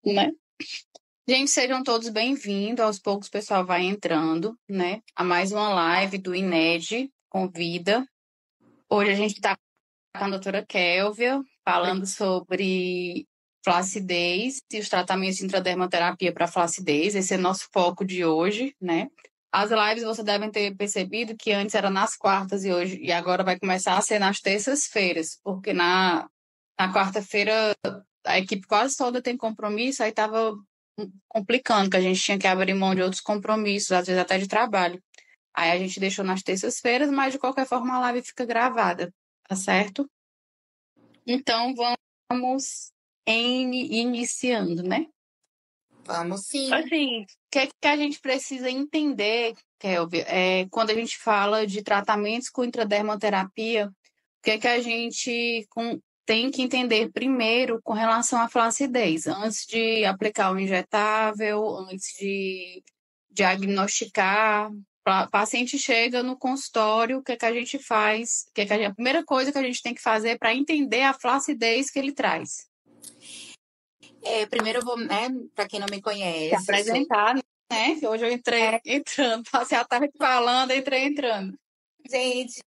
né? Gente, sejam todos bem-vindos. Aos poucos o pessoal vai entrando, né? A mais uma live do INED Convida. Hoje a gente está com a doutora Kélvia, falando sobre flacidez e os tratamentos de intradermoterapia para flacidez. Esse é nosso foco de hoje, né? As lives vocês devem ter percebido que antes era nas quartas e agora vai começar a ser nas terças-feiras, porque na quarta-feira a equipe quase toda tem compromisso, aí estava complicando, que a gente tinha que abrir mão de outros compromissos, às vezes até de trabalho. Aí a gente deixou nas terças-feiras, mas de qualquer forma a live fica gravada, tá certo? Então vamos iniciando, né? Vamos sim. Assim, o que a gente precisa entender, Kelvin, quando a gente fala de tratamentos com intradermoterapia, o que a gente tem que entender primeiro com relação à flacidez, antes de aplicar o injetável, antes de diagnosticar. O paciente chega no consultório, o que a gente faz? A primeira coisa que a gente tem que fazer para entender a flacidez que ele traz? Primeiro eu vou, né, para quem não me Se conhece, apresentar, né? Hoje eu entrei entrando, passei a tarde falando, entrei entrando. Gente,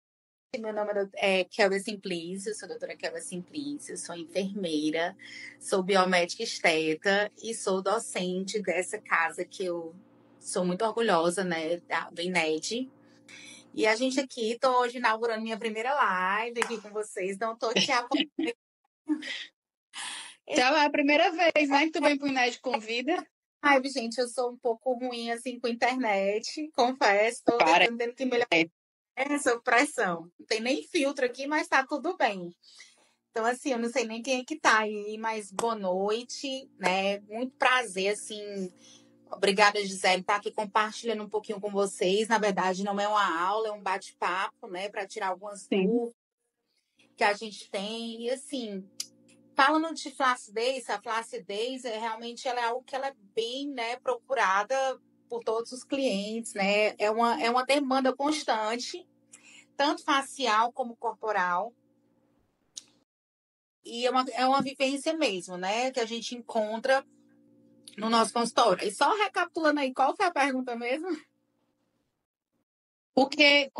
meu nome é Kélvia Simplício, sou a doutora Kélvia Simplício, sou enfermeira, sou biomédica esteta e sou docente dessa casa que eu sou muito orgulhosa, né, do INED. E a gente aqui, tô hoje inaugurando minha primeira live aqui com vocês, então tô aqui acompanhando. Então é a primeira vez, né, que tu vem pro INED Convida. Ai, gente, eu sou um pouco ruim, assim, com internet, confesso, tô tentando que melhorar essa pressão. Não tem nem filtro aqui, mas tá tudo bem. Então, assim, eu não sei nem quem é que tá aí, mas boa noite, né? Muito prazer, assim. Obrigada, Gisele, por estar aqui compartilhando um pouquinho com vocês. Na verdade, não é uma aula, é um bate-papo, né? Para tirar algumas dúvidas que a gente tem. E, assim, falando de flacidez, a flacidez realmente ela é algo que ela é bem, né, procurada por todos os clientes, né? É uma demanda constante, tanto facial como corporal. E é uma vivência mesmo, né? Que a gente encontra no nosso consultório. E só recapitulando aí, qual foi a pergunta mesmo? Porque,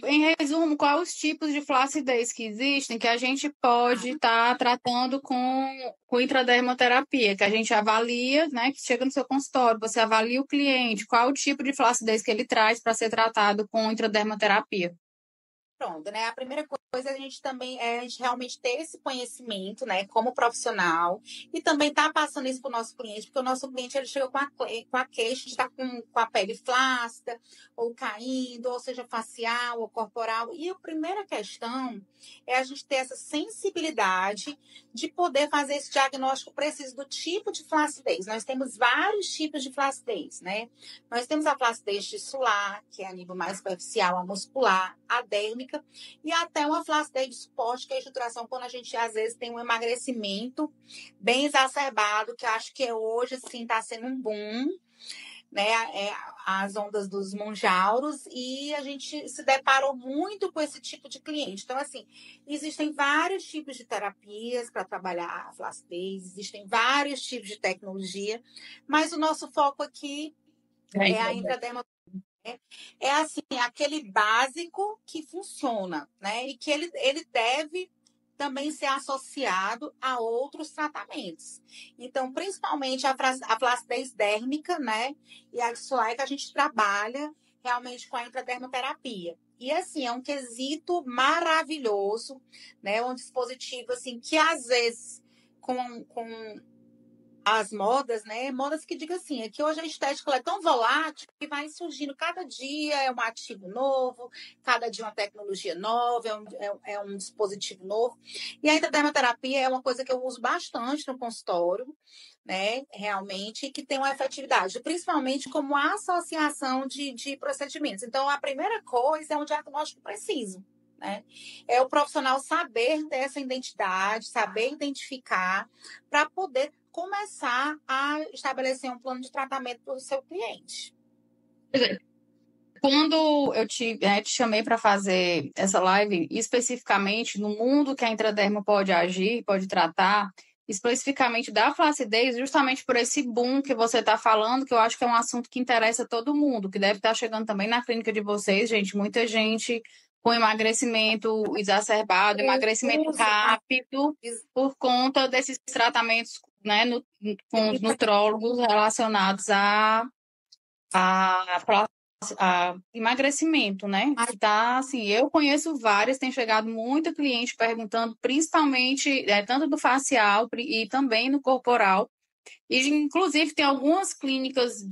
em resumo, quais os tipos de flacidez que existem que a gente pode estar tratando com intradermoterapia, que a gente avalia, né? Que chega no seu consultório, você avalia o cliente, qual o tipo de flacidez que ele traz para ser tratado com intradermoterapia. Pronto, né? A primeira coisa a gente também é a gente realmente ter esse conhecimento, né, como profissional, e também tá passando isso para o nosso cliente, porque o nosso cliente ele chega com a queixa de estar com a pele flácida, ou caindo, ou seja, facial ou corporal. E a primeira questão é a gente ter essa sensibilidade de poder fazer esse diagnóstico preciso do tipo de flacidez. Nós temos vários tipos de flacidez, né? Nós temos a flacidez tissular, que é a nível mais superficial, a muscular, a dérmica, e até uma flacidez de suporte, que é a estruturação, quando a gente às vezes tem um emagrecimento bem exacerbado, que acho que hoje assim está sendo um boom, né? As ondas dos monjauros, e a gente se deparou muito com esse tipo de cliente. Então, assim, existem vários tipos de terapias para trabalhar a flacidez, existem vários tipos de tecnologia, mas o nosso foco aqui é a intradermoterapia. É assim, aquele básico que funciona, né? E que ele deve também ser associado a outros tratamentos. Então, principalmente a flacidez dérmica, né? E a tissular é que a gente trabalha realmente com a intradermoterapia. E assim, é um quesito maravilhoso, né? Um dispositivo assim que às vezes com as modas, né? Modas que digam assim, é que hoje a estética é tão volátil que vai surgindo cada dia é um ativo novo, cada dia uma tecnologia nova, é um dispositivo novo. E a dermoterapia é uma coisa que eu uso bastante no consultório, né? Realmente, que tem uma efetividade, principalmente como associação de procedimentos. Então, a primeira coisa é um diagnóstico preciso. Né? É o profissional saber ter essa identidade, saber identificar, para poder começar a estabelecer um plano de tratamento para o seu cliente. Quando eu te chamei para fazer essa live, especificamente no mundo que a intraderma pode agir, pode tratar, especificamente da flacidez, justamente por esse boom que você está falando, que eu acho que é um assunto que interessa todo mundo, que deve estar chegando também na clínica de vocês, gente, muita gente com emagrecimento exacerbado, emagrecimento rápido, por conta desses tratamentos, né, com os nutrólogos relacionados a emagrecimento, né? Tá, assim, eu conheço várias, tem chegado muita cliente perguntando, principalmente, tanto do facial e também no corporal. E, inclusive, tem algumas clínicas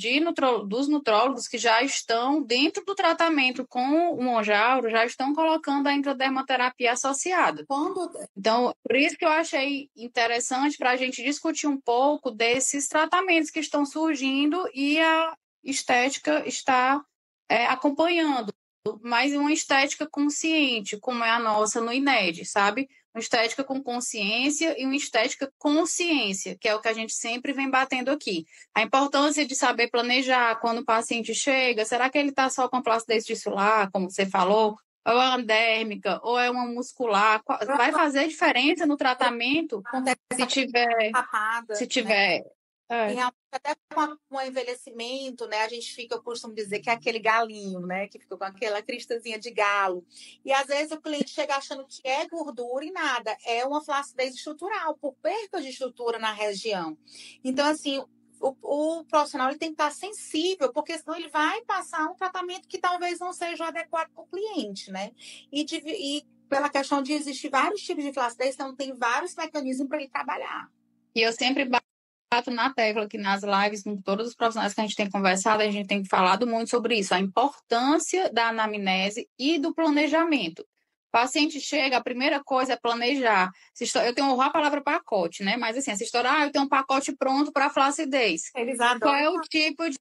dos nutrólogos que já estão, dentro do tratamento com o Mounjaro, já estão colocando a intradermoterapia associada. Então, por isso que eu achei interessante para a gente discutir um pouco desses tratamentos que estão surgindo e a estética está acompanhando, mas uma estética consciente, como é a nossa no INED, sabe? Uma estética com consciência e uma estética consciência, que é o que a gente sempre vem batendo aqui. A importância de saber planejar quando o paciente chega, será que ele está só com a flacidez tissular, como você falou, ou é uma dérmica, ou é uma muscular? Vai fazer diferença no tratamento se tiver. E realmente, até com o envelhecimento, né? A gente fica, eu costumo dizer que é aquele galinho, né? Que fica com aquela cristazinha de galo. E às vezes o cliente chega achando que é gordura e nada. É uma flacidez estrutural, por perda de estrutura na região. Então, assim, o profissional ele tem que estar sensível, porque senão ele vai passar um tratamento que talvez não seja adequado para o cliente, né? E pela questão de existir vários tipos de flacidez, então tem vários mecanismos para ele trabalhar. E eu sempre bato na tecla aqui nas lives, com todos os profissionais que a gente tem conversado, a gente tem falado muito sobre isso, a importância da anamnese e do planejamento. O paciente chega, a primeira coisa é planejar. Eu tenho a palavra pacote, né? Mas assim, essa história, eu tenho um pacote pronto para flacidez. Eles adoram. Qual é o tipo de...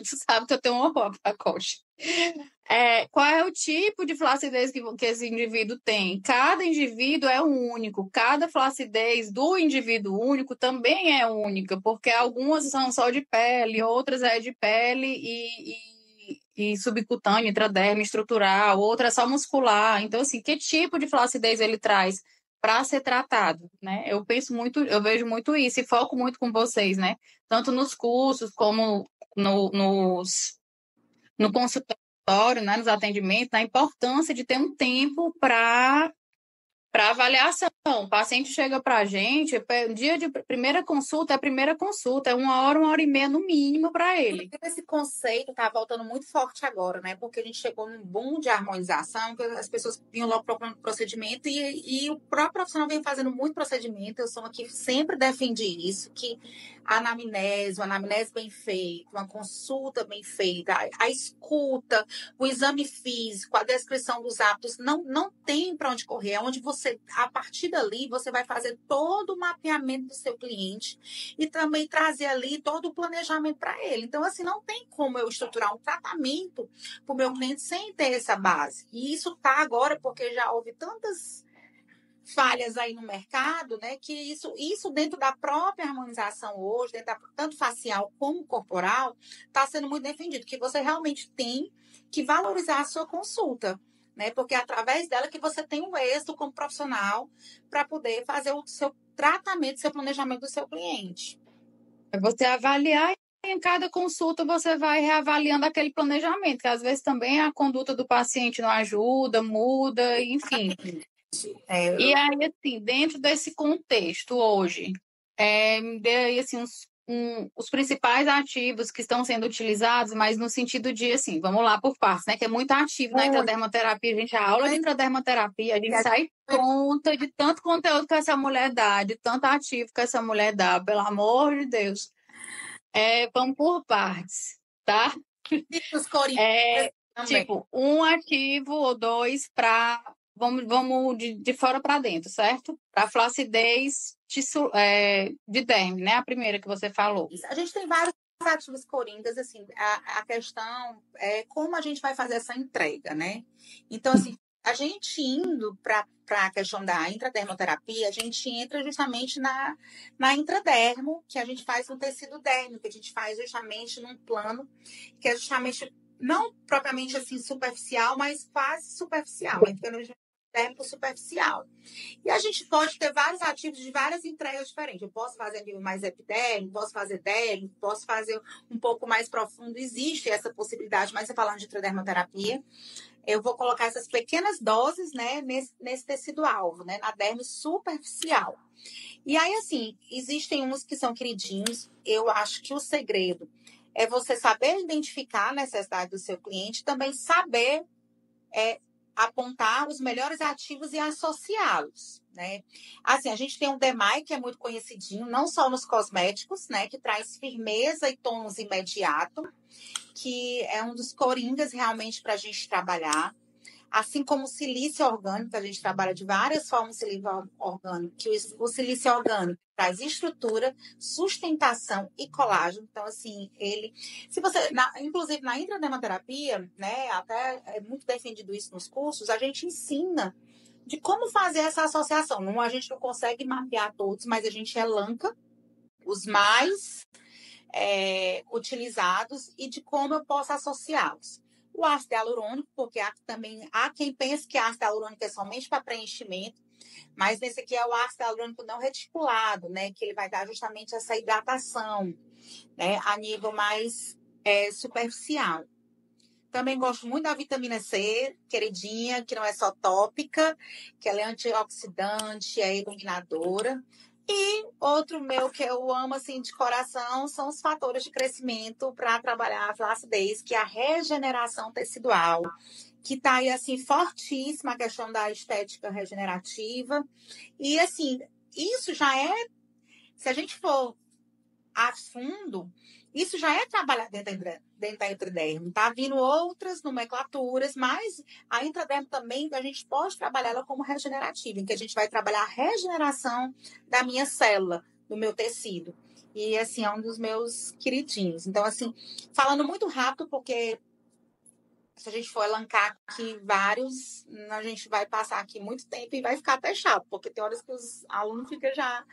tu sabe que eu tenho um horror para pacote. Qual é o tipo de flacidez que esse indivíduo tem? Cada indivíduo é único, cada flacidez do indivíduo único também é única, porque algumas são só de pele, outras é de pele e subcutânea, intraderme, estrutural, outra é só muscular. Então, assim, que tipo de flacidez ele traz para ser tratado, né? Eu vejo muito isso e foco muito com vocês, né? Tanto nos cursos como no consultório, né, nos atendimentos, na importância de ter um tempo para avaliação. O paciente chega para a gente, dia de primeira consulta, é 1 hora e meia no mínimo para ele. Esse conceito está voltando muito forte agora, né? Porque a gente chegou num boom de harmonização, que as pessoas vinham logo procurando procedimento e o próprio profissional vem fazendo muito procedimento. Eu sou aqui, sempre defendi isso, que a anamnese bem feita, uma consulta bem feita, a escuta, o exame físico, a descrição dos hábitos, não tem para onde correr. É onde você, a partir dali, você vai fazer todo o mapeamento do seu cliente e também trazer ali todo o planejamento para ele. Então, assim, não tem como eu estruturar um tratamento para o meu cliente sem ter essa base. E isso tá agora porque já houve tantas falhas aí no mercado, né? Que isso dentro da própria harmonização hoje, tanto facial como corporal, está sendo muito defendido, que você realmente tem que valorizar a sua consulta, né? Porque é através dela que você tem um êxito como profissional para poder fazer o seu tratamento, seu planejamento do seu cliente. É você avaliar e em cada consulta você vai reavaliando aquele planejamento, que às vezes também a conduta do paciente não ajuda, muda, enfim. E aí, assim, dentro desse contexto hoje, me dê aí, assim, os principais ativos que estão sendo utilizados, mas no sentido de, assim, vamos lá por partes, né? Que é muito ativo na intradermoterapia. A aula de intradermoterapia, a gente sai conta de tanto conteúdo que essa mulher dá, de tanto ativo que essa mulher dá, pelo amor de Deus. Vamos por partes, tá? Tipo, um ativo ou dois para... Vamos de fora para dentro, certo? Para flacidez de derme, né? A primeira que você falou. A gente tem vários ativos coringas, assim, a questão é como a gente vai fazer essa entrega, né? Então, assim, a gente indo para a questão da intradermoterapia, a gente entra justamente na intradermo, que a gente faz no tecido dérmico, que a gente faz justamente num plano que é justamente não propriamente assim superficial, mas quase superficial. térmico superficial. E a gente pode ter vários ativos de várias entregas diferentes. Eu posso fazer a nível mais epidérmico, posso fazer dérmico, posso fazer um pouco mais profundo. Existe essa possibilidade, mas você falando de intradermoterapia, eu vou colocar essas pequenas doses, né, nesse tecido-alvo, né, na derme superficial. E aí, assim, existem uns que são queridinhos. Eu acho que o segredo é você saber identificar a necessidade do seu cliente, também saber apontar os melhores ativos e associá-los, né? Assim, a gente tem um DMAI que é muito conhecidinho, não só nos cosméticos, né, que traz firmeza e tons imediato, que é um dos coringas realmente para a gente trabalhar. Assim como o silício orgânico, a gente trabalha de várias formas o silício orgânico, que o silício orgânico traz estrutura, sustentação e colágeno. Então, assim, se você, inclusive na intradermoterapia, né, até é muito defendido isso nos cursos, a gente ensina de como fazer essa associação. Não, a gente não consegue mapear todos, mas a gente elenca os mais utilizados e de como eu posso associá-los. O ácido hialurônico, porque também há quem pense que ácido hialurônico é somente para preenchimento, mas nesse aqui é o ácido hialurônico não reticulado, né? Que ele vai dar justamente essa hidratação, né? A nível mais superficial. Também gosto muito da vitamina C, queridinha, que não é só tópica, que ela é antioxidante, é iluminadora. E outro meu que eu amo assim de coração são os fatores de crescimento para trabalhar a flacidez, que é a regeneração tecidual, que está aí assim fortíssima a questão da estética regenerativa. E assim, isso já é, se a gente for a fundo, isso já é trabalhado dentro da intradermo. Tá vindo outras nomenclaturas, mas a intradermo também a gente pode trabalhar ela como regenerativa, em que a gente vai trabalhar a regeneração da minha célula, do meu tecido. E, assim, é um dos meus queridinhos. Então, assim, falando muito rápido, porque se a gente for elencar aqui vários, a gente vai passar aqui muito tempo e vai ficar até chato, porque tem horas que os alunos ficam já...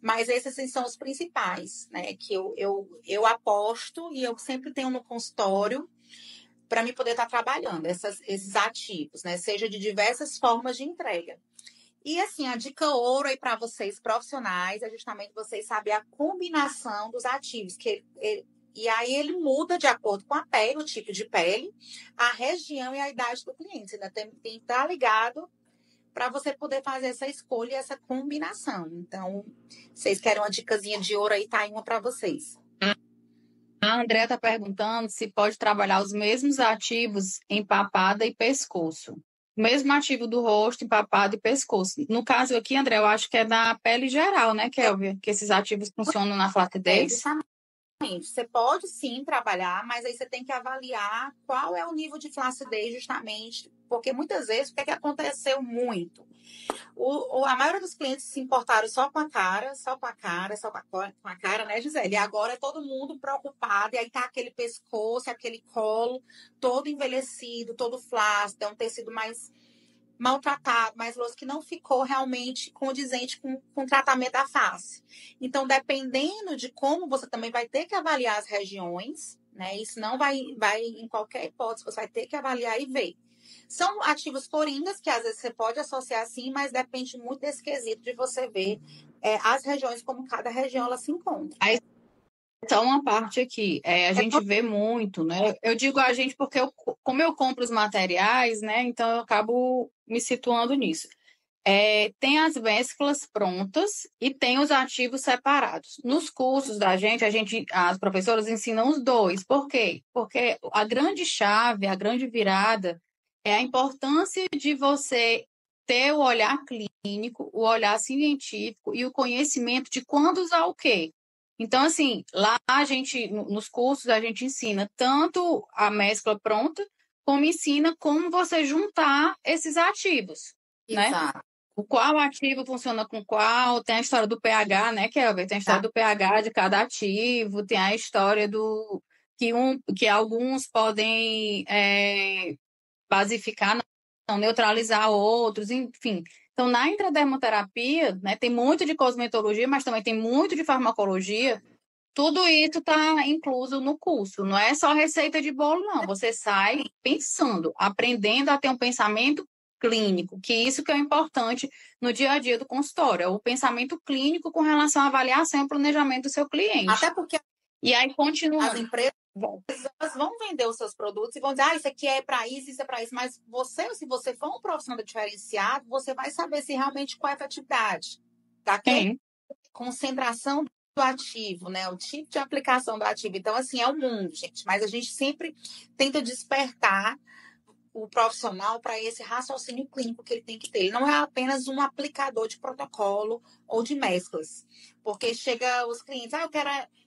Mas esses assim, são os principais, né? Que eu aposto e eu sempre tenho no consultório para mim poder estar trabalhando esses ativos, né? Seja de diversas formas de entrega. E assim, a dica ouro aí para vocês profissionais é justamente vocês saberem a combinação dos ativos, e aí ele muda de acordo com a pele, o tipo de pele, a região e a idade do cliente. Ainda tem que estar ligado para você poder fazer essa escolha e essa combinação. Então, vocês querem uma dicasinha de ouro aí, tá aí uma para vocês. A André está perguntando se pode trabalhar os mesmos ativos em papada e pescoço. O mesmo ativo do rosto, em papada e pescoço. No caso aqui, André, eu acho que é da pele geral, né, Kelvia? Que esses ativos funcionam na flacidez. Justamente. Você pode sim trabalhar, mas aí você tem que avaliar qual é o nível de flacidez justamente, porque muitas vezes o que aconteceu muito? A maioria dos clientes se importaram só com a cara, com a cara, né, Gisele? E agora é todo mundo preocupado, e aí tá aquele pescoço, aquele colo todo envelhecido, todo flácido, é um tecido mais maltratado, mais grosso, que não ficou realmente condizente com o tratamento da face. Então, dependendo de como você também vai ter que avaliar as regiões, né? Isso não vai em qualquer hipótese, você vai ter que avaliar e ver. São ativos coringas, que às vezes você pode associar sim, mas depende muito desse quesito de você ver as regiões, como cada região ela se encontra. Aí, só uma parte aqui, a gente vê muito, né? Eu digo a gente porque como eu compro os materiais, né? Então eu acabo me situando nisso. Tem as mesclas prontas e tem os ativos separados. Nos cursos da gente, as professoras ensinam os dois. Por quê? Porque a grande chave, a grande virada é a importância de você ter o olhar clínico, o olhar científico e o conhecimento de quando usar o quê. Então, assim, lá nos cursos, a gente ensina tanto a mescla pronta, como ensina como você juntar esses ativos, né? Exato. Qual ativo funciona com qual, tem a história do pH, né, Kelvin? Tem a história do pH de cada ativo, tem a história do que alguns podem basificar, não neutralizar outros, enfim. Então, na intradermoterapia, né, tem muito de cosmetologia, mas também tem muito de farmacologia. Tudo isso está incluso no curso. Não é só receita de bolo, não. Você sai pensando, aprendendo a ter um pensamento clínico, que isso que é importante no dia a dia do consultório, é o pensamento clínico com relação à avaliação e planejamento do seu cliente. Até porque E aí, continuando. as empresas vão vender os seus produtos e vão dizer, isso aqui é para isso é para isso. Mas você, se você for um profissional diferenciado, você vai saber se realmente qual é a efetividade daquela concentração do ativo, né? O tipo de aplicação do ativo. Então, assim, é o mundo, gente. Mas a gente sempre tenta despertar o profissional para esse raciocínio clínico que ele tem que ter. Ele não é apenas um aplicador de protocolo ou de mesclas. Porque chega os clientes,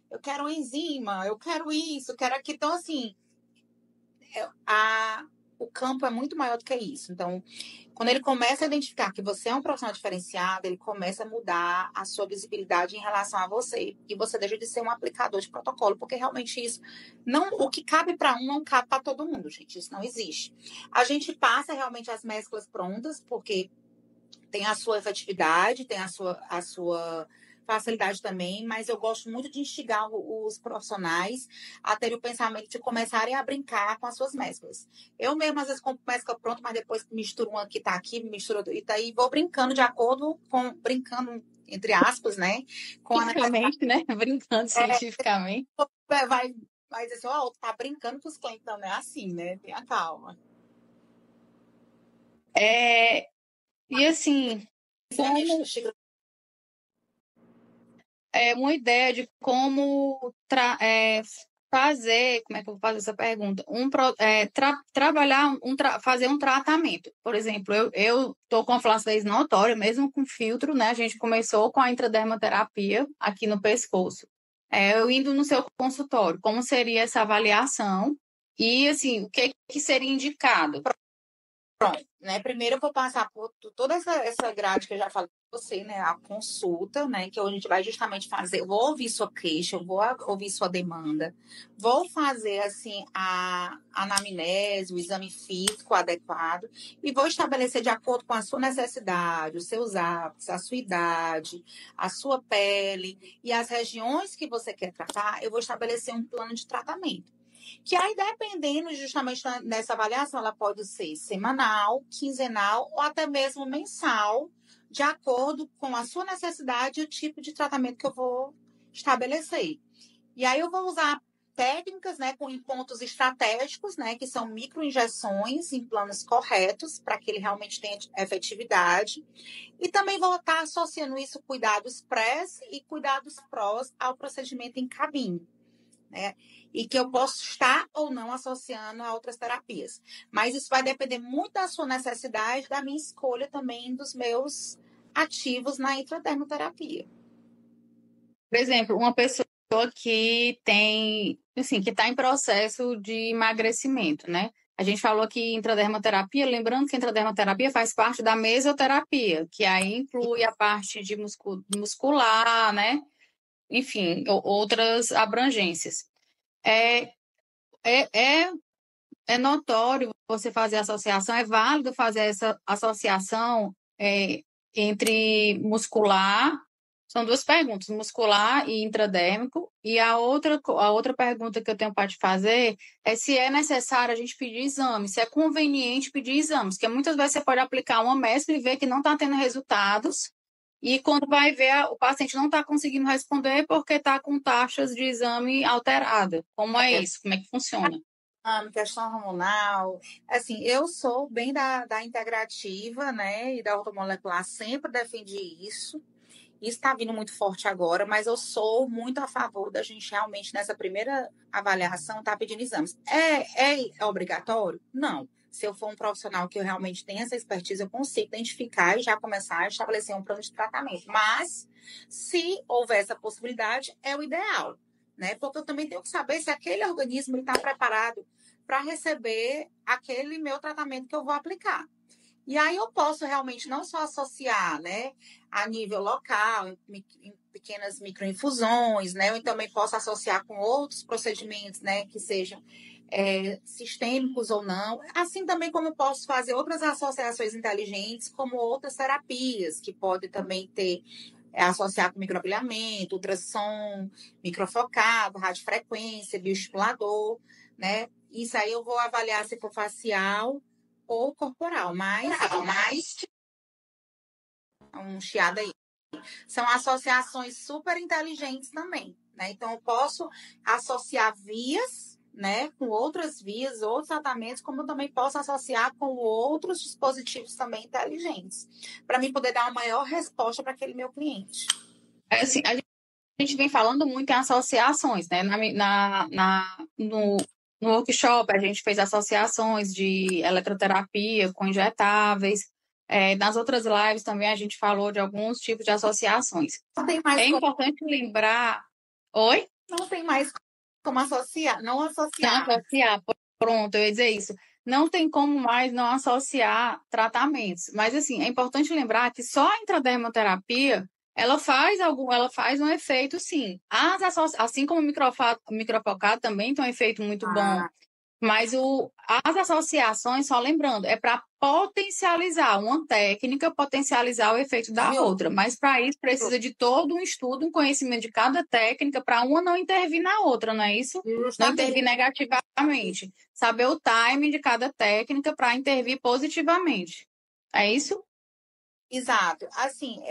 eu quero uma enzima, eu quero isso, eu quero aquilo. Então, assim, o campo é muito maior do que isso. Então, quando ele começa a identificar que você é um profissional diferenciado, ele começa a mudar a sua visibilidade em relação a você. E você deixa de ser um aplicador de protocolo, porque realmente isso não, o que cabe para um não cabe para todo mundo, gente. Isso não existe. A gente passa realmente as mesclas prontas, porque tem a sua efetividade, tem a sua facilidade também, mas eu gosto muito de instigar os profissionais a terem o pensamento de começarem a brincar com as suas mesclas. Eu mesmo, às vezes, compro mescla pronta, mas depois misturo uma que tá aqui, misturo e daí vou brincando de acordo com, brincando, entre aspas, né? Com a Cientificamente, né? Brincando cientificamente. vai dizer assim, ó, tá brincando com os clientes, não é assim, né? Tenha calma. E assim, como uma ideia de como fazer, como é que eu vou fazer essa pergunta? Trabalhar, fazer um tratamento. Por exemplo, eu tô com a flacidez notória, mesmo com filtro, né? A gente começou com a intradermoterapia aqui no pescoço. Eu indo no seu consultório, como seria essa avaliação? E, assim, o que seria indicado? Pronto, né? Primeiro eu vou passar por toda essa grade que eu já falei com você, né? A consulta, né? Que a gente vai justamente fazer. Eu vou ouvir sua queixa, eu vou ouvir sua demanda, vou fazer assim a anamnese, o exame físico adequado e vou estabelecer de acordo com a sua necessidade, os seus hábitos, a sua idade, a sua pele e as regiões que você quer tratar. Eu vou estabelecer um plano de tratamento. Que aí, dependendo justamente dessa avaliação, ela pode ser semanal, quinzenal ou até mesmo mensal, de acordo com a sua necessidade e o tipo de tratamento que eu vou estabelecer. E aí eu vou usar técnicas, né, com pontos estratégicos, né, que são microinjeções em planos corretos, para que ele realmente tenha efetividade. E também vou estar associando isso cuidados pré e cuidados prós ao procedimento em cabine. Né? E que eu posso estar ou não associando a outras terapias. Mas isso vai depender muito da sua necessidade, da minha escolha também dos meus ativos na intradermoterapia. Por exemplo, uma pessoa que tem, assim, que está em processo de emagrecimento, né? A gente falou aqui intradermoterapia, lembrando que a intradermoterapia faz parte da mesoterapia, que aí inclui a parte de muscular, né? Enfim, outras abrangências. É, é, é, é notório você fazer associação, é válido fazer essa associação entre muscular. São duas perguntas, muscular e intradérmico. E a outra pergunta que eu tenho para te fazer é se é necessário a gente pedir exames, se é conveniente pedir exames, porque muitas vezes você pode aplicar uma mescla e ver que não está tendo resultados, e quando vai ver, o paciente não está conseguindo responder porque está com taxas de exame alterada. Como é isso? Como é que funciona? Questão hormonal. Assim, eu sou bem da integrativa, né? E da ortomolecular, sempre defendi isso. Isso está vindo muito forte agora, mas eu sou muito a favor da gente realmente, nessa primeira avaliação, estar pedindo exames. É obrigatório? Não. Se eu for um profissional que eu realmente tenho essa expertise, eu consigo identificar e já começar a estabelecer um plano de tratamento. Mas, se houver essa possibilidade, é o ideal, né? Porque eu também tenho que saber se aquele organismo está preparado para receber aquele meu tratamento que eu vou aplicar. E aí eu posso realmente não só associar, né, a nível local, em pequenas microinfusões, né, eu também posso associar com outros procedimentos, né, que sejam sistêmicos ou não. Assim também como eu posso fazer outras associações inteligentes, como outras terapias, que podem também ter, associar com microagulhamento, ultrassom, microfocado, radiofrequência, bioestimulador, né. Isso aí eu vou avaliar se for facial ou corporal, mas um chiado aí. São associações super inteligentes também, né? Então, eu posso associar vias, né, com outras vias, outros tratamentos, como eu também posso associar com outros dispositivos também inteligentes, para mim poder dar uma maior resposta para aquele meu cliente. Assim, a gente vem falando muito em associações, né? No workshop, a gente fez associações de eletroterapia com injetáveis. Nas outras lives também a gente falou de alguns tipos de associações. Não tem mais como... importante lembrar. Oi? Não tem mais como associar, não associar. Não associar, pronto, eu ia dizer isso. Não tem como mais não associar tratamentos. Mas, assim, é importante lembrar que só a intradermoterapia, ela faz um efeito, sim. Assim como o microfocado também tem um efeito muito bom. Mas as associações, só lembrando, é para potencializar uma técnica, potencializar o efeito da outra. Mas para isso precisa de todo um estudo, um conhecimento de cada técnica, para uma não intervir na outra, não é isso? Não intervir negativamente. Saber o timing de cada técnica para intervir positivamente. É isso? Exato. Assim,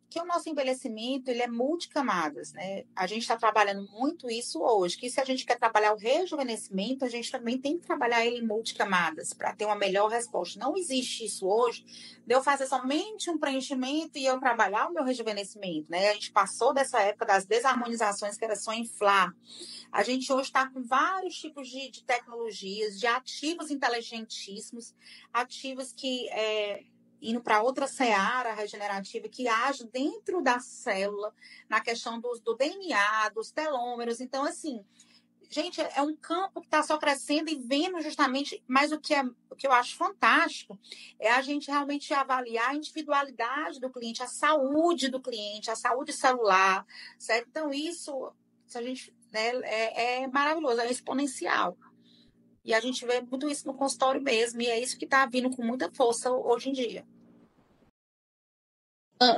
que o nosso envelhecimento ele é multicamadas, né? A gente está trabalhando muito isso hoje, que se a gente quer trabalhar o rejuvenescimento, a gente também tem que trabalhar ele em multicamadas para ter uma melhor resposta. Não existe isso hoje de eu fazer somente um preenchimento e eu trabalhar o meu rejuvenescimento, né? A gente passou dessa época das desarmonizações que era só inflar. A gente hoje está com vários tipos de tecnologias, de ativos inteligentíssimos, ativos que indo para outra seara regenerativa que age dentro da célula, na questão do DNA, dos telômeros. Então, assim, gente, é um campo que está só crescendo e vendo justamente, mas o que eu acho fantástico é a gente realmente avaliar a individualidade do cliente, a saúde do cliente, a saúde celular, certo? Então, isso, se a gente, né, é maravilhoso, é exponencial. E a gente vê muito isso no consultório mesmo, e é isso que está vindo com muita força hoje em dia.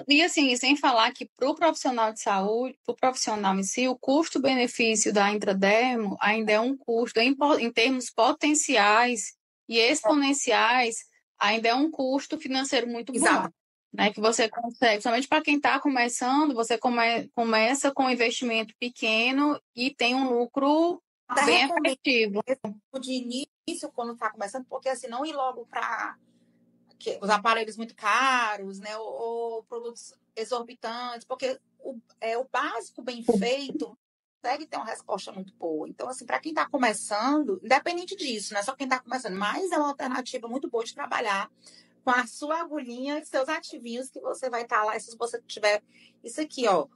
E assim, sem falar que para o profissional de saúde, para o profissional em si, o custo-benefício da intradermo ainda é um custo, em termos potenciais e exponenciais, ainda é um custo financeiro muito bom. Exato. Né, que você consegue, somente para quem está começando, você começa com um investimento pequeno e tem um lucro bem efetivo. De início, quando está começando, porque assim, não ir logo para os aparelhos muito caros, né, ou produtos exorbitantes, porque o básico bem feito consegue ter uma resposta muito boa. Então, assim, para quem está começando, independente disso, não é só quem está começando, mas é uma alternativa muito boa de trabalhar com a sua agulhinha e seus ativinhos que você vai estar lá. E se você tiver isso aqui, ó,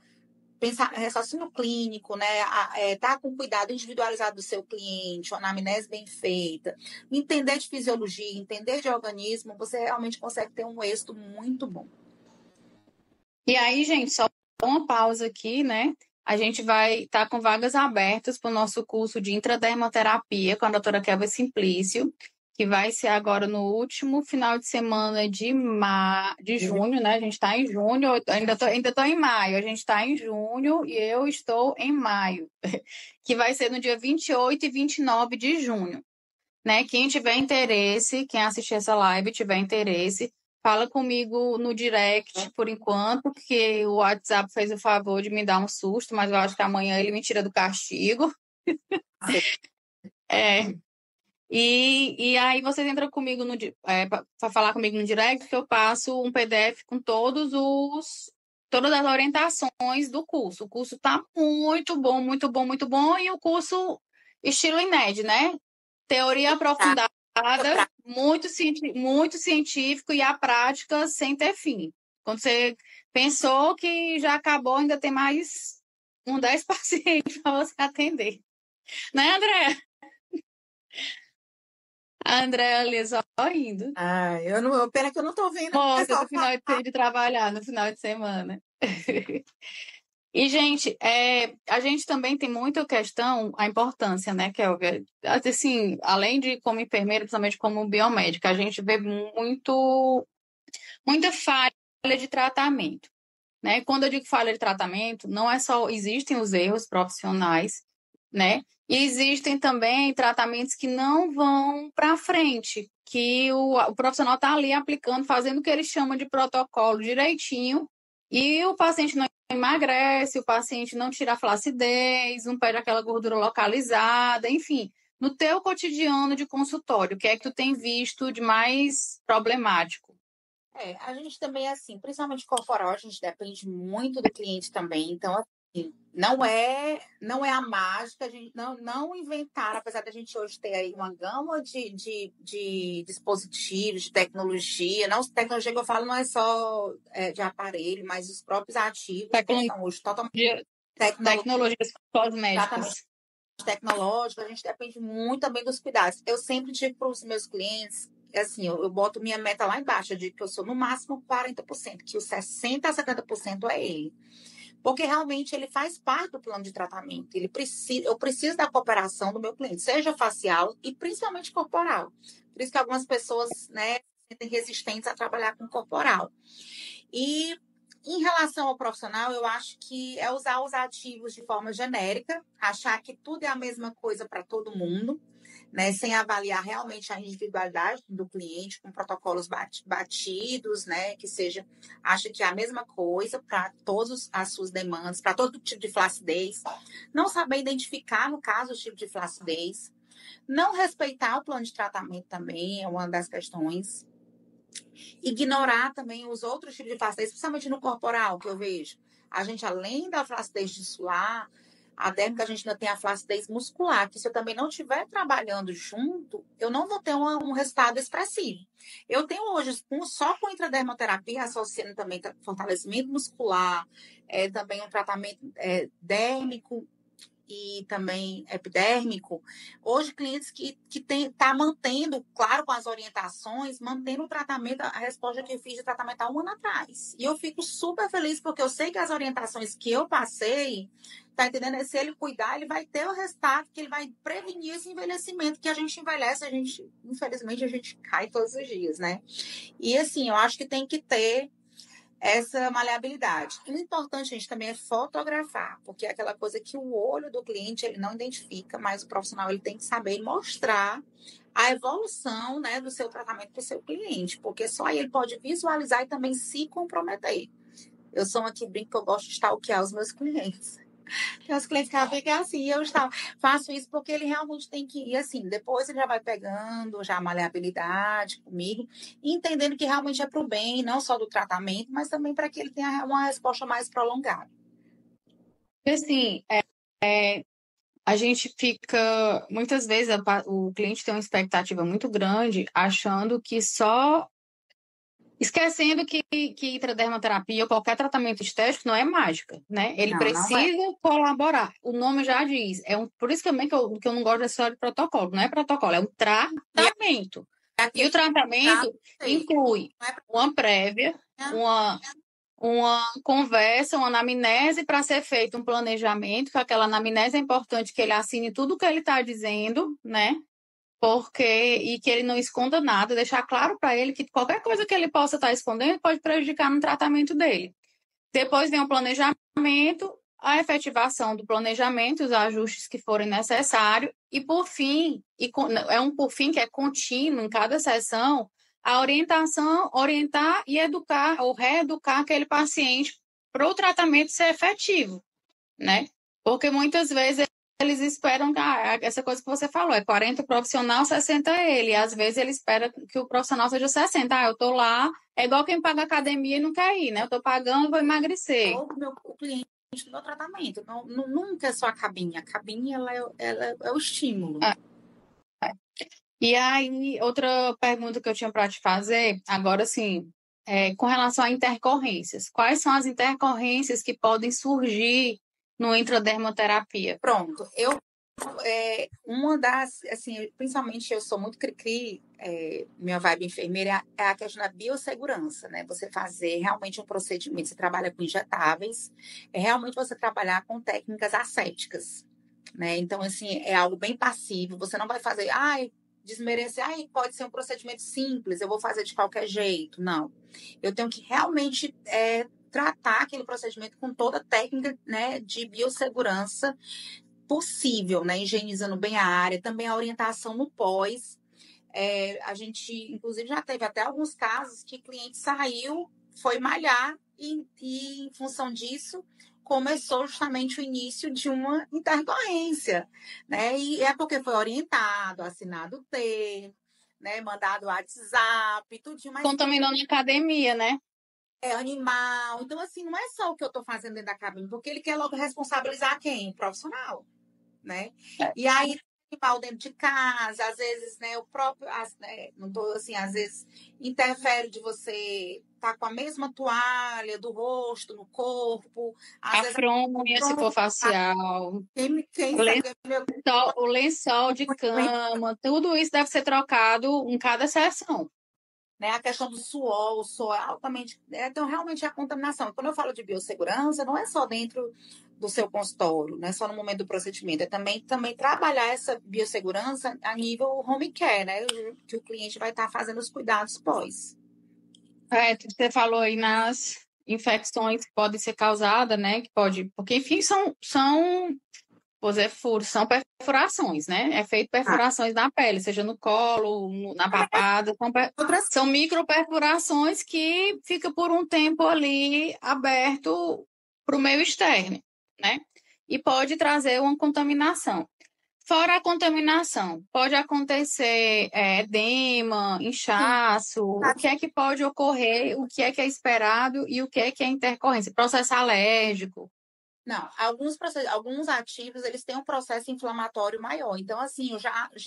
pensar raciocínio clínico, né? Tá com cuidado individualizado do seu cliente, uma anamnese bem feita, entender de fisiologia, entender de organismo, você realmente consegue ter um êxito muito bom. E aí, gente, só uma pausa aqui, né? A gente vai estar com vagas abertas para o nosso curso de intradermoterapia com a doutora Kelvin Simplício, que vai ser agora no último final de semana de junho, né? A gente está em junho, ainda tô em maio, a gente está em junho e eu estou em maio, que vai ser no dia 28 e 29 de junho. Né? Quem tiver interesse, quem assistir essa live tiver interesse, fala comigo no direct por enquanto, porque o WhatsApp fez o favor de me dar um susto, mas eu acho que amanhã ele me tira do castigo. E aí vocês entram comigo para falar comigo no direct, que eu passo um PDF com todas as orientações do curso. O curso está muito bom, muito bom, muito bom, e o curso estilo INED, né? Teoria aprofundada, muito científico e a prática sem ter fim. Quando você pensou que já acabou, ainda tem mais 10 pacientes para você atender. Né, André? A André ali só indo. Pena que eu não estou vendo. Morta no final de trabalhar, no final de semana. E, gente, a gente também tem muita questão, a importância, né, Kelvia? Assim, além de como enfermeira, principalmente como biomédica, a gente vê muita falha de tratamento, né? Quando eu digo falha de tratamento, não é só... Existem os erros profissionais, né? E existem também tratamentos que não vão para frente, que o profissional está ali aplicando, fazendo o que eles chamam de protocolo direitinho, e o paciente não emagrece, o paciente não tira a flacidez, não perde aquela gordura localizada, enfim. No teu cotidiano de consultório, o que é que tu tem visto de mais problemático? A gente também é assim, principalmente corporal, a gente depende muito do cliente também. Então, assim, não é a mágica, a gente não inventar, apesar da gente hoje ter aí uma gama de dispositivos, de tecnologia. Não, tecnologia que eu falo não é só de aparelho, mas os próprios ativos que estão hoje totalmente Tecnologias cosméticas. Tecnológicas, a gente depende muito também dos cuidados. Eu sempre digo para os meus clientes, assim, eu boto minha meta lá embaixo, eu digo que eu sou no máximo 40%, que os 60% a 70% é ele. Porque realmente ele faz parte do plano de tratamento. Eu preciso da cooperação do meu cliente, seja facial e principalmente corporal. Por isso que algumas pessoas, né, se sentem resistentes a trabalhar com corporal. E em relação ao profissional, eu acho que é usar os ativos de forma genérica, achar que tudo é a mesma coisa para todo mundo, né, sem avaliar realmente a individualidade do cliente, com protocolos batidos, né, que seja, acha que é a mesma coisa para todas as suas demandas, para todo tipo de flacidez, não saber identificar, no caso, o tipo de flacidez, não respeitar o plano de tratamento também é uma das questões. Ignorar também os outros tipos de flacidez, principalmente no corporal, que eu vejo. A gente, além da flacidez tissular, a dérmica, a gente ainda tem a flacidez muscular, que se eu também não estiver trabalhando junto, eu não vou ter um resultado expressivo. Eu tenho hoje, só com intradermoterapia, associando também fortalecimento muscular, também um tratamento dérmico, e também epidérmico, hoje clientes que tá mantendo, claro, com as orientações, mantendo o tratamento, a resposta que eu fiz de tratamento há um ano atrás. E eu fico super feliz porque eu sei que as orientações que eu passei, tá entendendo? Se ele cuidar, ele vai ter o resultado, que ele vai prevenir esse envelhecimento, que a gente envelhece, infelizmente, a gente cai todos os dias, né? E assim, eu acho que tem que ter essa maleabilidade. O importante, gente, também é fotografar, porque é aquela coisa que o olho do cliente ele não identifica, mas o profissional ele tem que saber mostrar a evolução, né, do seu tratamento para o seu cliente, porque só aí ele pode visualizar e também se comprometer. Eu sou uma que brinco que eu gosto de stalkear os meus clientes. Tem os clientes que ficam assim, faço isso porque ele realmente tem que ir assim. Depois ele já vai pegando já a maleabilidade comigo, e entendendo que realmente é para o bem, não só do tratamento, mas também para que ele tenha uma resposta mais prolongada. Assim, a gente fica, muitas vezes, o cliente tem uma expectativa muito grande, achando que só. Esquecendo que intradermoterapia ou qualquer tratamento estético não é mágica, né? Ele Não é. precisa colaborar. O nome já diz. Por isso também que eu não gosto dessa história de protocolo. Não é protocolo, é um tratamento. E o tratamento inclui uma prévia, uma conversa, uma anamnese para ser feito um planejamento, que aquela anamnese é importante que ele assine tudo o que ele está dizendo, né? E que ele não esconda nada, deixar claro para ele que qualquer coisa que ele possa estar escondendo pode prejudicar no tratamento dele. Depois vem o planejamento, a efetivação do planejamento, os ajustes que forem necessários, e por fim, é um por fim que é contínuo em cada sessão, a orientação, orientar e educar ou reeducar aquele paciente para o tratamento ser efetivo, né? Porque muitas vezes eles esperam que essa coisa que você falou, é 40 profissional, 60 ele. E às vezes ele espera que o profissional seja 60. Eu tô lá, é igual quem paga academia e não quer ir, né? Eu tô pagando e vou emagrecer. O cliente do meu tratamento. Nunca é só a cabine ela é o estímulo. E aí, outra pergunta que eu tinha para te fazer, agora sim, com relação a intercorrências. Quais são as intercorrências que podem surgir no intradermoterapia? Pronto, uma das, assim, principalmente eu sou muito cri-cri, minha vibe enfermeira é a questão da biossegurança, né? Você fazer realmente um procedimento, você trabalha com injetáveis, é realmente você trabalhar com técnicas assépticas, né? Então, assim, é algo bem passivo, você não vai fazer, desmerecer, pode ser um procedimento simples, eu vou fazer de qualquer jeito. Não, eu tenho que realmente tratar aquele procedimento com toda a técnica, né, de biossegurança, possível, né? Higienizando bem a área, também a orientação no pós. A gente, inclusive, já teve até alguns casos que o cliente saiu, foi malhar e em função disso, começou justamente o início de uma intercorrência, né? E é porque foi orientado, assinado o termo, né? Mandado WhatsApp, tudinho, mas Contaminou na academia, né? é animal. Então, assim, não é só o que eu estou fazendo dentro da cabine, porque ele quer logo responsabilizar quem? O profissional, né? E aí, animal dentro de casa, às vezes, né, o próprio, não tô assim, às vezes interfere de você estar com a mesma toalha do rosto no corpo, às A vezes fronha, se for facial, quem o sabe meu lençol, o lençol de cama, tudo isso deve ser trocado em cada sessão. né? A questão do suor, o suor é altamente. Então, realmente, é a contaminação. Quando eu falo de biossegurança, não é só dentro do seu consultório, não é só no momento do procedimento, é também trabalhar essa biossegurança a nível home care, né? Que o cliente vai estar fazendo os cuidados pós. Você falou aí nas infecções que podem ser causadas, né? Que pode, porque enfim, vou dizer, furos, são perfurações, né? É feito perfurações na pele, seja no colo, na papada, Outras são microperfurações que fica por um tempo ali aberto para o meio externo, né? E pode trazer uma contaminação. Fora a contaminação, pode acontecer edema, inchaço, o que é que pode ocorrer, o que é esperado e o que é intercorrência, processo alérgico. Não, alguns ativos, eles têm um processo inflamatório maior. Então, assim,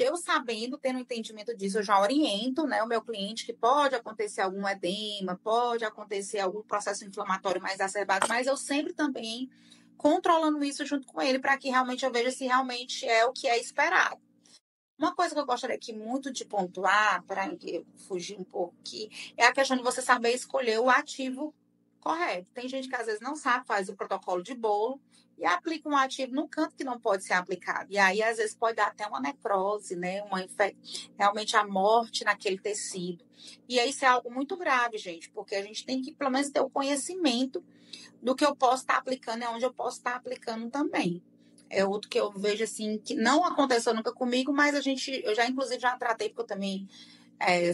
eu sabendo, tendo entendimento disso, eu já oriento, né, o meu cliente que pode acontecer algum edema, pode acontecer algum processo inflamatório mais exacerbado, mas eu sempre também controlando isso junto com ele para que realmente eu veja se realmente é o que é esperado. Uma coisa que eu gostaria aqui muito de pontuar, para fugir um pouco aqui, é a questão de você saber escolher o ativo correto. Tem gente que às vezes não sabe, faz o protocolo de bolo e aplica um ativo no canto que não pode ser aplicado. E aí, às vezes, pode dar até uma necrose, né? Realmente a morte naquele tecido. E aí, isso é algo muito grave, gente, porque a gente tem que, pelo menos, ter o conhecimento do que eu posso estar aplicando e onde eu posso estar aplicando também. É outro que eu vejo assim, que não aconteceu nunca comigo, mas eu já inclusive já tratei, porque eu também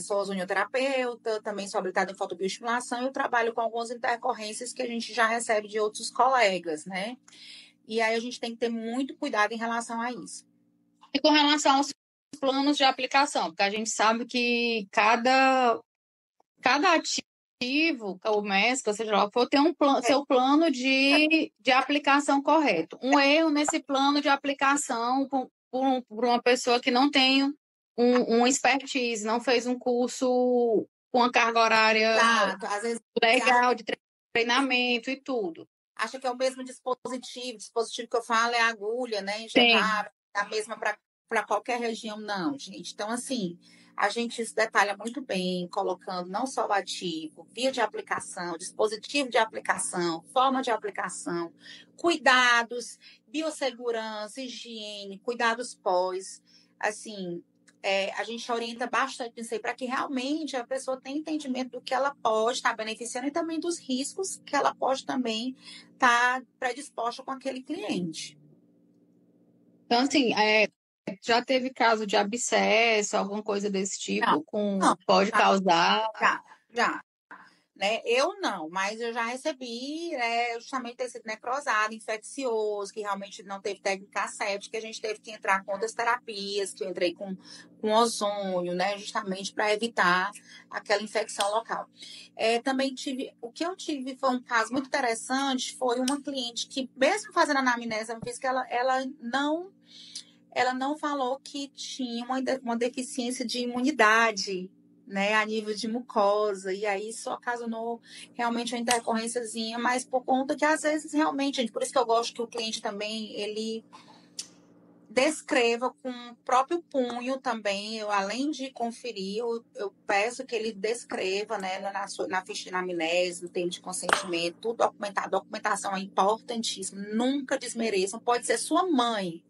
sou ozonioterapeuta, também sou habilitada em fotobioestimulação e eu trabalho com algumas intercorrências que a gente já recebe de outros colegas, né? E aí a gente tem que ter muito cuidado em relação a isso. E com relação aos planos de aplicação, porque a gente sabe que cada ativo, o MESC, seja lá, for ter seu plano de aplicação correto. Um erro nesse plano de aplicação por uma pessoa que não tem um expertise, não fez um curso com a carga horária Exato. Às vezes legal de treinamento e tudo. acha que é o mesmo dispositivo. O dispositivo que eu falo é a agulha, né? Sim. Injetável, a mesma para qualquer região, não, gente. Então, assim, a gente se detalha muito bem, colocando não só o ativo, via de aplicação, dispositivo de aplicação, forma de aplicação, cuidados, biossegurança, higiene, cuidados pós. Assim, a gente orienta bastante nisso aí para que realmente a pessoa tenha entendimento do que ela pode estar beneficiando e também dos riscos que ela pode também estar predisposta com aquele cliente. Então, assim, já teve caso de abscesso, alguma coisa desse tipo, pode causar. Já. Né? Eu não, mas eu já recebi, justamente tecido necrosado, infeccioso, que realmente não teve técnica aséptica, que a gente teve que entrar com outras terapias, que eu entrei com ozônio, né? Justamente para evitar aquela infecção local. Também o que eu tive foi um caso muito interessante, foi uma cliente que, mesmo fazendo anamnese, eu fiz que ela não falou que tinha uma deficiência de imunidade, né, a nível de mucosa, e aí isso ocasionou realmente uma intercorrênciazinha, mas por conta que às vezes realmente, gente, por isso que eu gosto que o cliente também, ele descreva com o próprio punho também, além de conferir, eu peço que ele descreva, né, na ficha de anamnese, no termo de consentimento, tudo documentado, documentação é importantíssima, nunca desmereçam, pode ser sua mãe,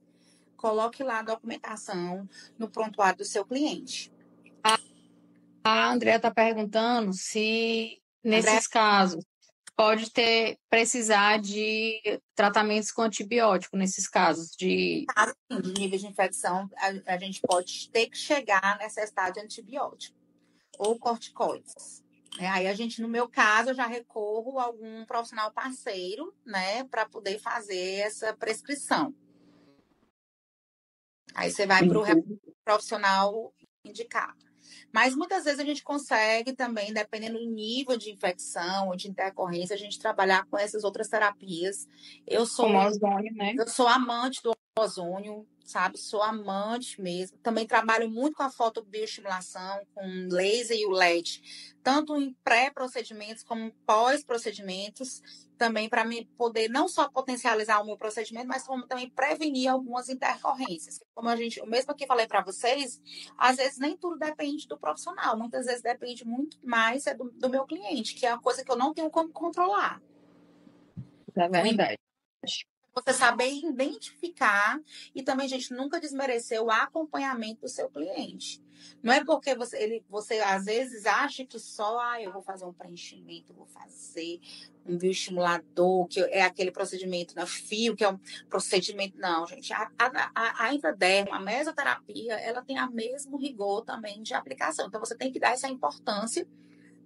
coloque lá a documentação no prontuário do seu cliente. A Andrea está perguntando se, nesses casos, pode precisar de tratamentos com antibiótico nesses casos de... Caso de nível de infecção, a gente pode ter que chegar à necessidade de antibiótico ou corticoides. Aí a gente, no meu caso, eu já recorro a algum profissional parceiro, né, para poder fazer essa prescrição. Aí você vai para o profissional indicar. Mas muitas vezes a gente consegue também, dependendo do nível de infecção ou de intercorrência, a gente trabalhar com essas outras terapias. Como ozônio, né? Eu sou amante do ozônio, sabe? Sou amante mesmo. Também trabalho muito com a fotobioestimulação, com laser e o LED, tanto em pré-procedimentos como pós-procedimentos, também para me poder não só potencializar o meu procedimento, mas como também prevenir algumas intercorrências. Como o mesmo que falei para vocês, às vezes nem tudo depende do profissional, muitas vezes depende muito mais do meu cliente, que é uma coisa que eu não tenho como controlar. É verdade. Você saber identificar e também, gente, nunca desmerecer o acompanhamento do seu cliente. Não é porque você às vezes acha que só, eu vou fazer um preenchimento, vou fazer um bioestimulador, que é aquele procedimento na fio, que é um procedimento. Não, gente, a intraderma, a mesoterapia, ela tem o mesmo rigor também de aplicação. Então, você tem que dar essa importância,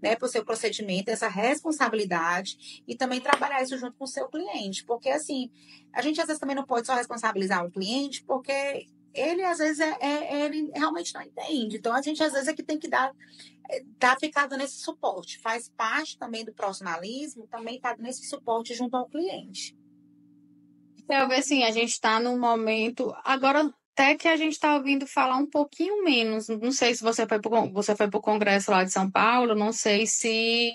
né, para o seu procedimento, essa responsabilidade e também trabalhar isso junto com o seu cliente. Porque, assim, a gente às vezes também não pode só responsabilizar o cliente, porque ele, às vezes, ele realmente não entende. Então, a gente, às vezes, é que tem que ficar dando esse suporte. Faz parte também do profissionalismo, também está dando esse suporte junto ao cliente. Eu vejo assim, a gente está num momento... Agora, até que a gente está ouvindo falar um pouquinho menos. Não sei se você foi para o Congresso lá de São Paulo, não sei se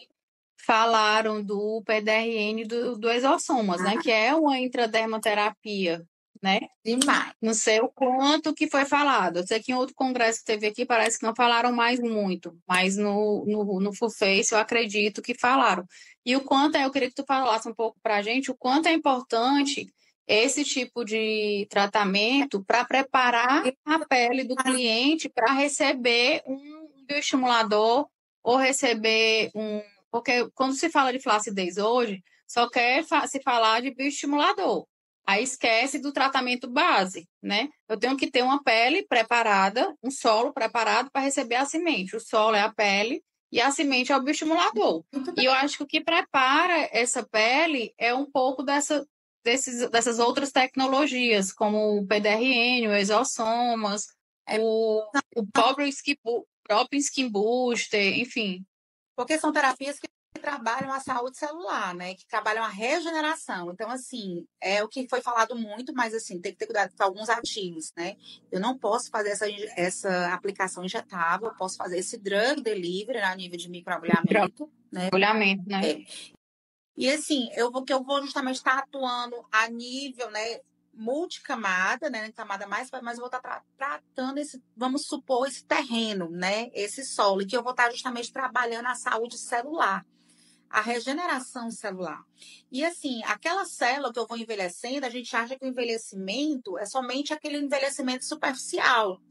falaram do PDRN do exossomas, né? Que é uma intradermoterapia, né? Demais. Não sei o quanto que foi falado. Eu sei que em outro congresso que teve aqui parece que não falaram mais muito, mas no Full Face eu acredito que falaram. E o quanto eu queria que tu falasse um pouco para a gente, o quanto é importante esse tipo de tratamento para preparar a pele do cliente para receber um bioestimulador ou receber um... Porque quando se fala de flacidez hoje, só quer se falar de bioestimulador. Aí esquece do tratamento base, né? Eu tenho que ter uma pele preparada, um solo preparado para receber a semente. O solo é a pele e a semente é o bioestimulador. E eu acho que o que prepara essa pele é um pouco dessas outras tecnologias, como o PDRN, o exossomas, o próprio Skin Booster, enfim. Porque são terapias que trabalham a saúde celular, né? Que trabalham a regeneração. Então, assim, é o que foi falado muito, mas assim, tem que ter cuidado com alguns ativos, né? Eu não posso fazer essa aplicação injetável, eu posso fazer esse drug delivery a nível de microagulhamento, né? Agulhamento, né? E assim, eu vou justamente estar atuando a nível, né, multicamada, né, camada mais, mas eu vou estar tratando vamos supor, esse terreno, né, esse solo, e que eu vou estar justamente trabalhando a saúde celular, a regeneração celular. E assim, aquela célula que eu vou envelhecendo, a gente acha que o envelhecimento é somente aquele envelhecimento superficial.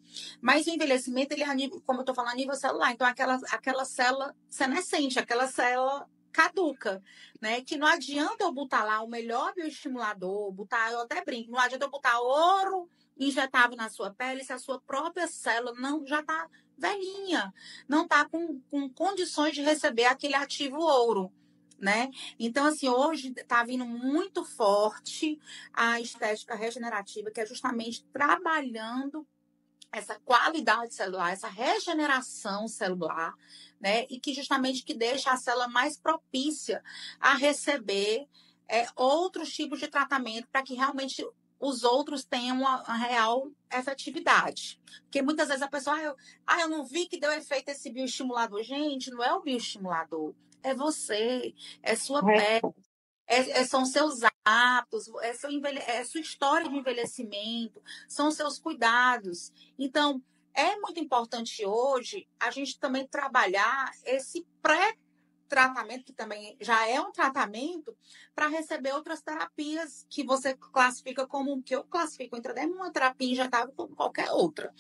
Mas o envelhecimento, ele é, como eu estou falando, a nível celular. Então, aquela célula senescente, aquela célula caduca, né? Que não adianta eu botar lá o melhor bioestimulador, eu até brinco, não adianta eu botar ouro injetável na sua pele se a sua própria célula não já está velhinha, não está com condições de receber aquele ativo ouro, né? Então, assim, hoje está vindo muito forte a estética regenerativa, que é justamente trabalhando essa qualidade celular, essa regeneração celular, né? E que justamente que deixa a célula mais propícia a receber outros tipos de tratamento para que realmente os outros tenham uma real efetividade. Porque muitas vezes a pessoa, eu não vi que deu efeito esse bioestimulador. Gente, não é o bioestimulador, é você, é sua pele. São seus hábitos, é sua história de envelhecimento, são seus cuidados. Então, é muito importante hoje a gente também trabalhar esse pré-tratamento, que também já é um tratamento, para receber outras terapias que você classifica como, que eu classifico intradermal, uma terapia injetável como qualquer outra.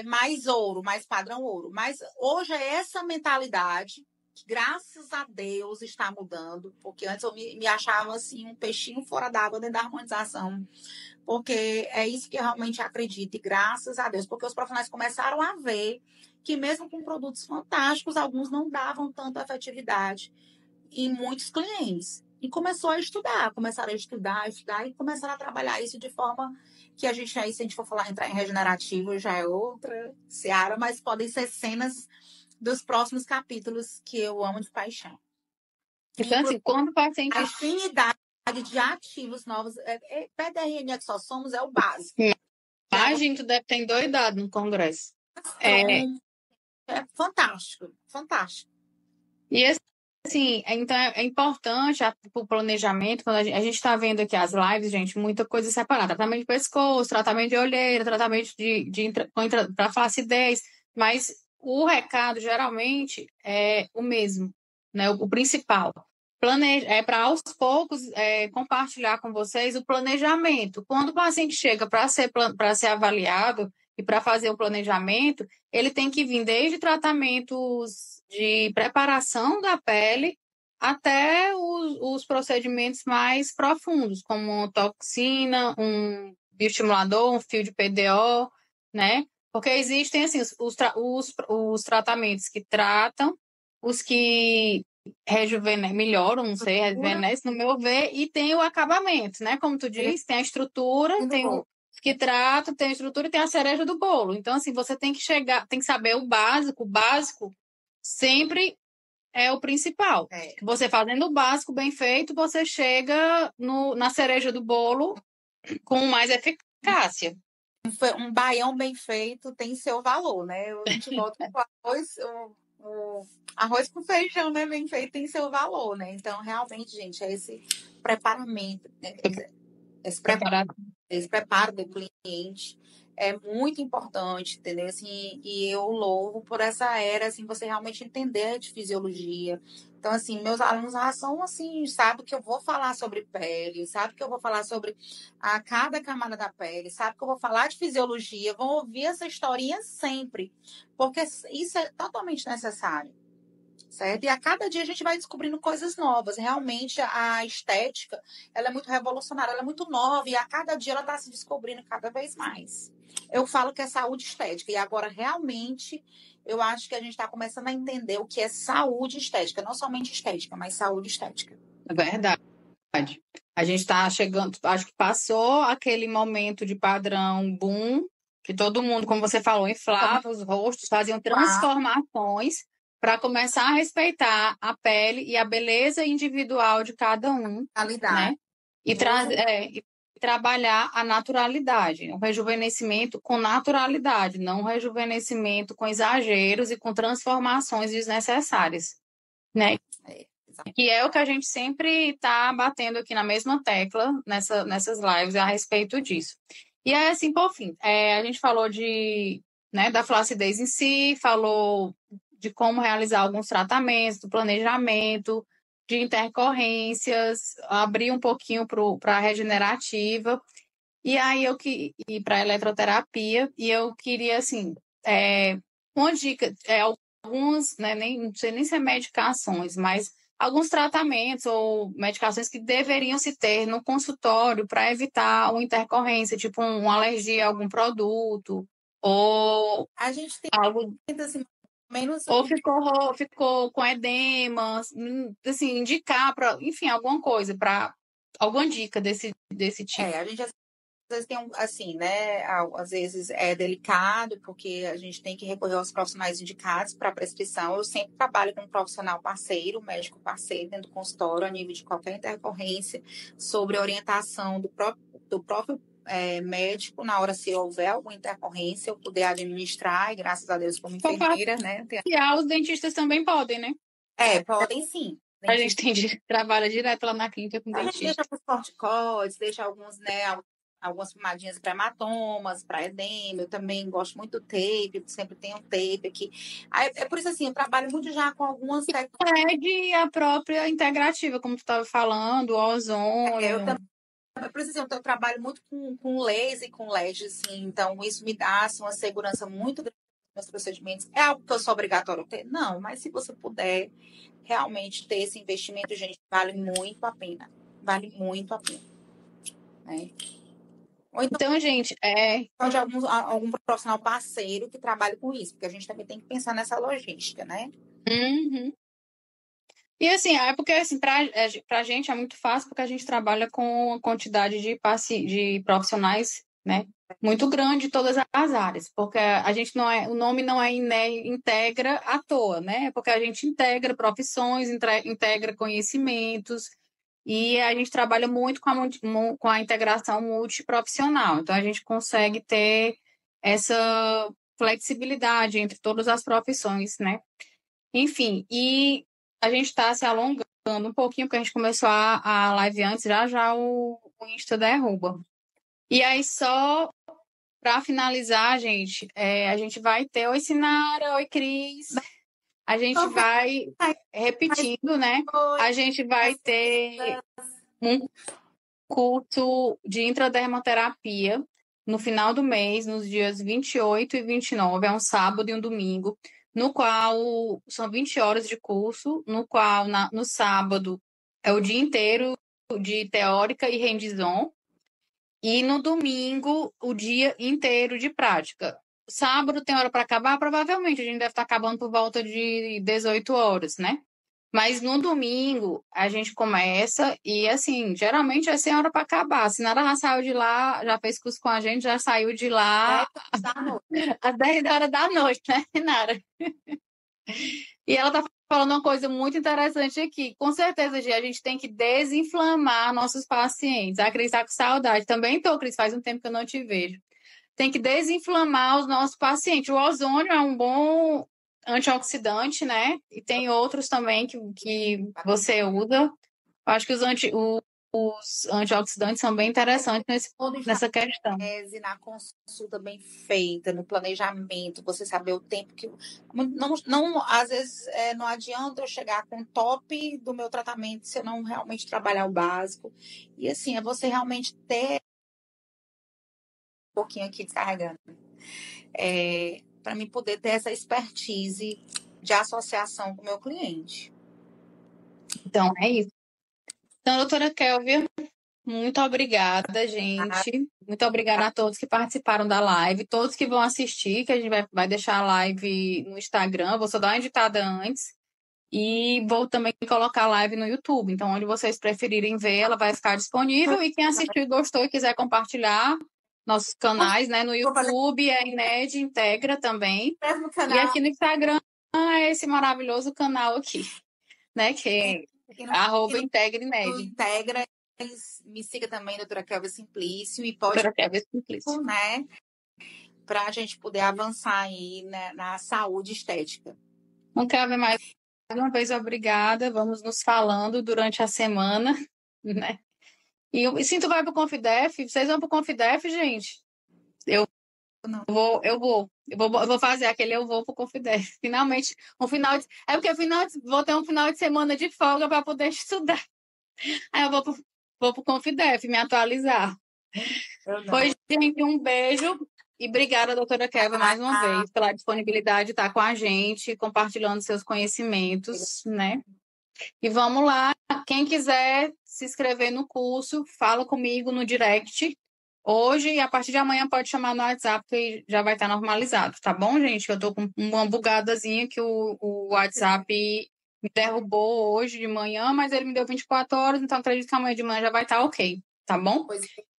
Mais ouro, mais padrão ouro. Mas hoje é essa mentalidade que graças a Deus está mudando, porque antes eu me achava assim um peixinho fora d'água dentro da harmonização, porque é isso que eu realmente acredito, e graças a Deus, porque os profissionais começaram a ver que mesmo com produtos fantásticos, alguns não davam tanta efetividade em muitos clientes. E começaram a estudar e começaram a trabalhar isso de forma que a gente aí, se a gente for falar entrar em regenerativo, já é outra seara, mas podem ser cenas dos próximos capítulos que eu amo de paixão. Então, assim, quando o paciente... A afinidade de ativos novos, PDRN que só somos é o básico. Imagina, tu deve ter endoidado no congresso. É fantástico, fantástico. E assim, então é importante o planejamento, quando a gente está vendo aqui as lives, gente, muita coisa separada. Tratamento de pescoço, tratamento de olheira, tratamento para flacidez, mas o recado geralmente é o mesmo, né? O principal. É para aos poucos compartilhar com vocês o planejamento. Quando o paciente chega para ser avaliado e para fazer o planejamento, ele tem que vir desde tratamentos de preparação da pele até os procedimentos mais profundos, como toxina, um bioestimulador, um fio de PDO, né? Porque existem assim, os tratamentos que tratam, os que melhoram, não sei, rejuvenescem, no meu ver, e tem o acabamento, né? Como tu diz, tem a estrutura, tem o que trata, tem a estrutura e tem a cereja do bolo. Então, assim, você tem que tem que saber o básico sempre é o principal. Você fazendo o básico bem feito, você chega na cereja do bolo com mais eficácia. Um baião bem feito tem seu valor, né? A gente volta com arroz, o arroz com feijão, né? Bem feito tem seu valor, né? Então, realmente, gente, é esse preparamento, né? Esse preparo do cliente é muito importante, entendeu? Assim, e eu louvo por essa era, assim, você realmente entender de fisiologia. Então, assim, meus alunos já são, assim, sabe que eu vou falar sobre pele, sabe que eu vou falar sobre cada camada da pele, sabe que eu vou falar de fisiologia, vão ouvir essa historinha sempre, porque isso é totalmente necessário. Certo? E a cada dia a gente vai descobrindo coisas novas. Realmente a estética, ela é muito revolucionária, ela é muito nova e a cada dia ela está se descobrindo cada vez mais. Eu falo que é saúde estética e agora realmente eu acho que a gente está começando a entender o que é saúde estética, não somente estética, mas saúde estética. É verdade. A gente está chegando, acho que passou aquele momento de padrão boom, que todo mundo, como você falou, inflava os rostos, faziam transformações para começar a respeitar a pele e a beleza individual de cada um, né? E trabalhar a naturalidade, o rejuvenescimento com naturalidade, não um rejuvenescimento com exageros e com transformações desnecessárias, né? Que é o que a gente sempre está batendo aqui na mesma tecla nessas lives a respeito disso. E é assim, por fim, a gente falou da flacidez em si, falou de como realizar alguns tratamentos, do planejamento, de intercorrências, abrir um pouquinho para a regenerativa, e aí e para a eletroterapia, e eu queria, assim, uma dica, alguns, né, não sei nem se é medicações, mas alguns tratamentos ou medicações que deveriam se ter no consultório para evitar uma intercorrência, tipo uma alergia a algum produto, ou a gente tem algo assim, menos ou ficou com edema, assim, indicar para, enfim, alguma coisa para alguma dica desse tipo. A gente às vezes tem assim, né? Às vezes é delicado, porque a gente tem que recorrer aos profissionais indicados para prescrição. Eu sempre trabalho com um profissional parceiro, um médico parceiro dentro do consultório, a nível de qualquer intercorrência, sobre orientação do próprio médico, na hora se houver alguma intercorrência, eu poder administrar, e graças a Deus, como enfermeira, né? Os dentistas também podem, né? Podem sim. A gente trabalha direto lá na clínica com dentista. A gente deixa alguns corticoides, deixa alguns, né, algumas pomadinhas para hematomas, para edema. Eu também gosto muito do tape, sempre tenho tape aqui. É por isso assim, eu trabalho muito já com algumas técnicas. A própria integrativa, como tu estava falando, o ozônio. Por isso assim, eu trabalho muito com laser e com LED, assim, então isso me dá assim, uma segurança muito grande meus procedimentos. É algo que eu sou obrigatório a ter? Não, mas se você puder realmente ter esse investimento, gente, vale muito a pena. Vale muito a pena. Né? Ou Então, gente, de algum profissional parceiro que trabalhe com isso, porque a gente também tem que pensar nessa logística, né? Uhum. E assim, é porque assim, pra gente é muito fácil porque a gente trabalha com uma quantidade de profissionais, né, muito grande em todas as áreas, porque a gente não é, o nome não é integra à toa, né? É porque a gente integra profissões, integra conhecimentos e a gente trabalha muito com a integração multiprofissional. Então a gente consegue ter essa flexibilidade entre todas as profissões, né? Enfim, e a gente está se alongando um pouquinho, porque a gente começou a live antes, já o Insta derruba. E aí, só para finalizar, gente, a gente vai ter Oi, Sinara, oi, Cris. A gente vai repetindo, né? A gente vai ter um curso de intradermoterapia no final do mês, nos dias 28 e 29, é um sábado e um domingo, no qual são 20 horas de curso, no qual no sábado é o dia inteiro de teórica e hands-on, e no domingo o dia inteiro de prática. Sábado tem hora para acabar? Provavelmente a gente deve estar acabando por volta de 18 horas, né? Mas no domingo a gente começa e, assim, geralmente é sem hora para acabar. A Sinara já saiu de lá, já fez curso com a gente, já saiu de lá às 10 horas da noite, né, Sinara? E ela tá falando uma coisa muito interessante aqui. Com certeza, Gi, a gente tem que desinflamar nossos pacientes. A Cris está com saudade. Também tô, Cris, faz um tempo que eu não te vejo. Tem que desinflamar os nossos pacientes. O ozônio é um bom antioxidante, né? E tem outros também que você usa. Eu acho que os antioxidantes são bem interessantes nessa questão. Na consulta bem feita, no planejamento, você saber o tempo que. Não, às vezes não adianta eu chegar com o top do meu tratamento se eu não realmente trabalhar o básico. E assim, é você realmente ter um pouquinho aqui descarregando. Para mim poder ter essa expertise de associação com o meu cliente. Então, é isso. Então, doutora Kelvia, muito obrigada, gente. Muito obrigada a todos que participaram da live, todos que vão assistir, que a gente vai deixar a live no Instagram. Vou só dar uma editada antes. E vou também colocar a live no YouTube. Então, onde vocês preferirem ver, ela vai ficar disponível. E quem assistiu e gostou e quiser compartilhar nossos canais, né? No YouTube é INED Integra também. E aqui no Instagram é esse maravilhoso canal aqui, né? Que é @IntegraIned. Integra, me siga também, doutora Kelvia Simplício, e pode, Doutora Kelvia Simplício, né? Para a gente poder avançar aí, né, na saúde estética. Não quero ver mais uma vez, obrigada. Vamos nos falando durante a semana, né? E se tu vai pro Confidef, vocês vão pro Confidef, gente? Eu vou fazer aquele eu vou pro Confidef. Finalmente, é porque vou ter um final de semana de folga para poder estudar. Aí eu vou pro Confidef me atualizar. Pois, gente, um beijo e obrigada, doutora Kelvia, mais uma vez, pela disponibilidade de estar com a gente, compartilhando seus conhecimentos, né? E vamos lá, quem quiser se inscrever no curso, fala comigo no direct hoje e a partir de amanhã pode chamar no WhatsApp que já vai estar normalizado, tá bom, gente? Eu tô com uma bugadazinha que o WhatsApp me derrubou hoje de manhã, mas ele me deu 24 horas, então acredito que amanhã de manhã já vai estar ok, tá bom?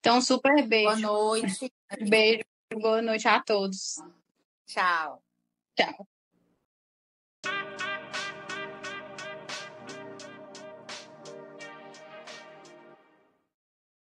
Então, super beijo. Boa noite. Beijo, boa noite a todos. Tchau. Tchau.